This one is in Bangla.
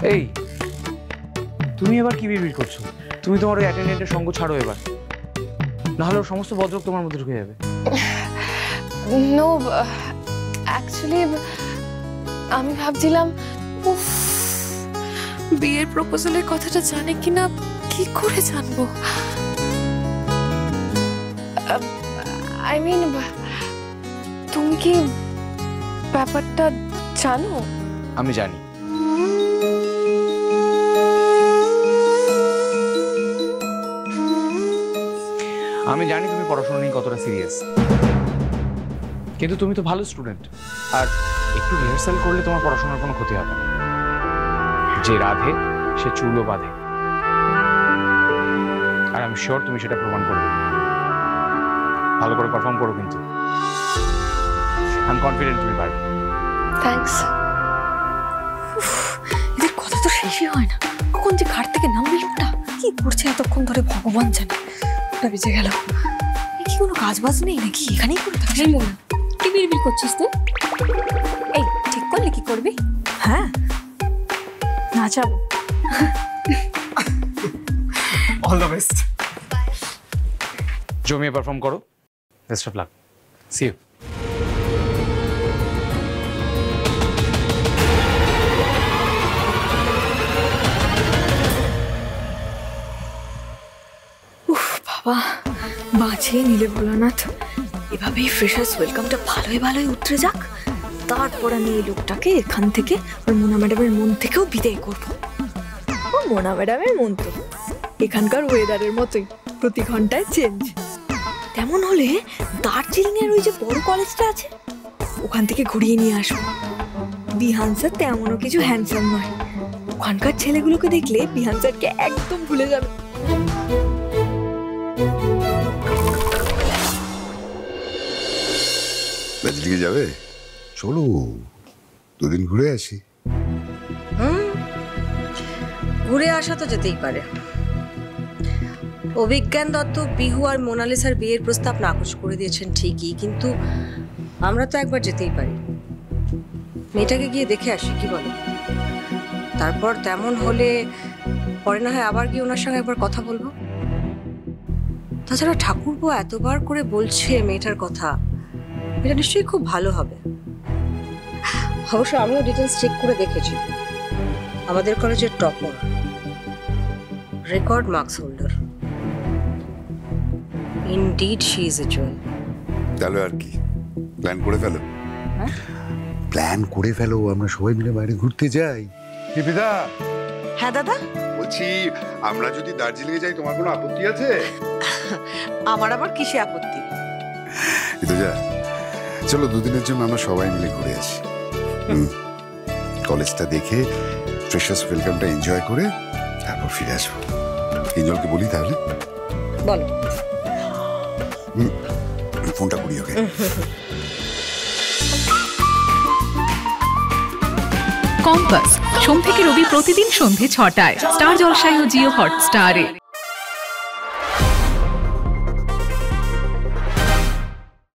এই তুমি এবার কি বিড়বিড় করছো? তুমি তোমার ওই অ্যাটেন্ডেন্টের সঙ্গ ছাড়ো এবার, নাহলে ওর সমস্ত বদরক তোমার মধ্যে ঢুকে যাবে। নো, অ্যাকচুয়ালি আমি ভাবছিলাম বিয়ের প্রপোজালের কথাটা জানে কিনা, কি করে জানবো? আই মিন, তুমি কি ব্যাপারটা জানো? আমি জানি। আমি জানি তুমি পড়াশোনা নিয়ে কতটা সিরিয়াস, কিন্তু তুমি তো ভালো স্টুডেন্ট, আর একটু রিহার্সাল করলে তোমার পড়াশোনার কোনো ক্ষতি হবে না। যে রাধে সে চুলও বাঁধে, আর আমি শিওর তুমি সেটা প্রমাণ করবে। ভালো করে পারফর্ম করো কিন্তু, আমি কনফিডেন্ট তুমি পারবে। থ্যাঙ্কস। এদের কথা তো শেষই হয় না, কখন যে ঘাট থেকে নামবে লোকটা, কি করছে এতক্ষণ ধরে ভগবান জানে। ওটা বেঁচে গেল, কি কোনো কাজ বাজ নেই নাকি? এখানেই করে থাকছে। কি বিড়বিড় করছিস তুই? এই ঠিক করলে কি করবি? হ্যাঁ, নাচাবো। অল দ্য বেস্ট, জমিয়ে পারফর্ম করো। Best of luck, see you. বাবা, বাঁচিয়ে নিলে ভোলানাথ। এভাবেই ফ্রেশার্স ওয়েলকামটা ভালোই উতরে যাক, তারপর আমি এই লোকটাকে এখান থেকে ওর মোনা ম্যাডামের মন থেকেও বিদায় করব। ও মোনা ম্যাডামের মন তো এখানকার ওয়েদারের মতোই, প্রতি ঘন্টায় চেঞ্জ। তেমন হলে দার্জিলিং এর ওই যে বড় কলেজটা আছে, ওখান থেকে ঘুরিয়ে নিয়ে আসবো। বিহান স্যার তেমনও কিছু হ্যান্ডসাম নয়, ওখানকার ছেলেগুলোকে দেখলে বিহান স্যারকে একদম ভুলে যাবে। দার্জিলিং এ যাবে? চলো দুদিন ঘুরে আসি। ঘুরে আসা তো যেতেই পারে। অভিজ্ঞান দত্ত বিহু আর মোনালিসার বিয়ের প্রস্তাব নাকচ করে দিয়েছেন ঠিকই, কিন্তু আমরা তো একবার যেতেই পারি। মেয়েটাকে গিয়ে দেখে আসি, কি বলো? তারপর তেমন হলে পরে না হয় আবার গিয়ে ওনার সঙ্গে একবার কথা বলবো। তাছাড়া ঠাকুরপো এতবার করে বলছে মেয়েটার কথা, এটা নিশ্চয়ই খুব ভালো হবে। অবশ্য আমিও ডিটেলস চেক করে দেখেছি। আমাদের কলেজের topper, record marks holder. Indeed she is a Jewel. তাহলে আর কি, প্ল্যান করে ফেলো। প্ল্যান করে ফেলো, আমরা সবাই মিলে বাইরে ঘুরতে যাই। দীপিতা। হ্যাঁ দাদা। বলছি, আমরা যদি দার্জিলিং এ যাই, তোমার কোনো আপত্তি আছে? আমার আবার কিসে আপত্তি? যা, চলো দুদিনের জন্য আমরা সবাই মিলে ঘুরে আসি। কলেজটা দেখে ফ্রেশার্স ওয়েলকামটা এনজয় করে তারপর ফিরে আসবো। এঞ্জলকে বলি তাহলে? বলো। ফোনটা করি ওকে। কম্পাস সোম থেকে রবি প্রতিদিন সন্ধ্যে ৬টায় স্টার জলসায় ও জিও হটস্টারে।